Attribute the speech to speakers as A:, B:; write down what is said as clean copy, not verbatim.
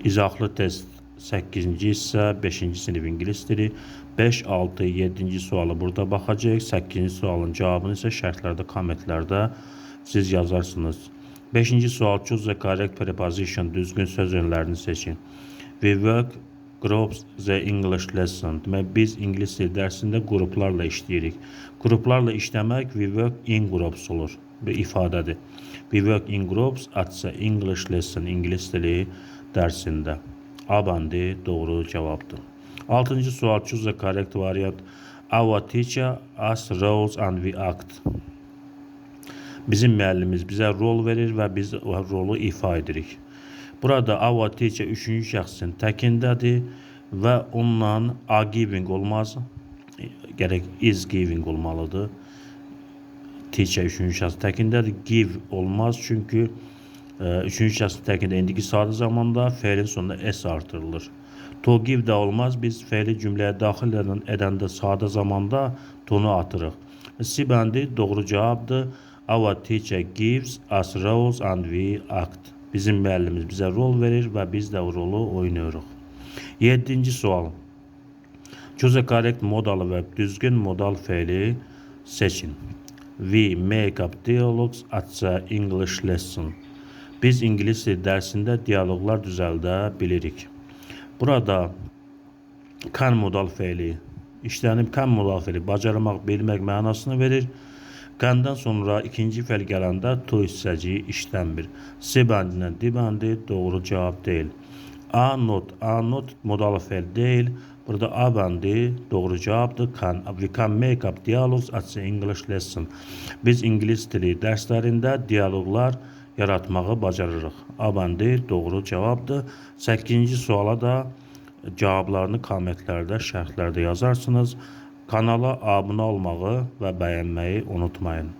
A: İzahlı test 8-ci hissə 5-ci sinif ingilis dili 5, 6, 7-ci sualı burada baxacağıq. 8-ci sualın cavabını isə şərtlərdə, kommentlərdə siz yazarsınız. 5-ci sual choose the correct preposition, düzgün söz önlərini seçin. We work groups the English lesson. Demək, biz ingilis dili dərsində qruplarla işləyirik. Qruplarla işləmək we work in groups olur. Bir ifadədir. We work in groups at the English lesson, ingilis dili dərsində. A bəndi doğru cavabdır. 6-cı sual choose the correct variant. Our teacher us roles and we act. Bizim müəllimimiz bizə rol verir və biz o rolu ifa edirik. Burada our teacher 3-cü şəxsin təkindədir və onunla a giving olmaz. Gərək is giving olmalıdır. Teacher 3-cü şəxsin təkindədir. Give olmaz çünki 3-cü şəxsin təkində indiki sadə zamanda feilin sonunda s artırılır. To give də olmaz. Biz feili cümləyə daxil edəndə sadə zamanda tonu atırıq. C bəndi doğru cavabdır. Our teacher gives us roles and we act. Bizim müəllimimiz bizə rol verir və biz də o rolu oynayırıq. 7-ci sual. Choose a correct modalı və düzgün modal feili seçin. We make up dialogues at the English lesson. Biz ingilis dili dərsində dialoqlar düzəldə bilirik. Burada can modal feili işlənib, can modal feili bacarmaq, bilmək mənasını verir. Can'dan sonra ikinci feil gələndə to hissəciyi işlənmir. C bəndindən D bəndi doğru cavab deyil. A not modal feil deyil. Burada A bəndi doğru cavabdır. We can make up dialogues at the English lesson. Biz ingilis dili dərslərində dialoqlar yaratmağı bacarırıq. A bəndi doğru cavabdır. 8-ci suala da cavablarını kommentlərdə, şərhlərdə yazarsınız. Kanala abunə olmağı və bəyənməyi unutmayın.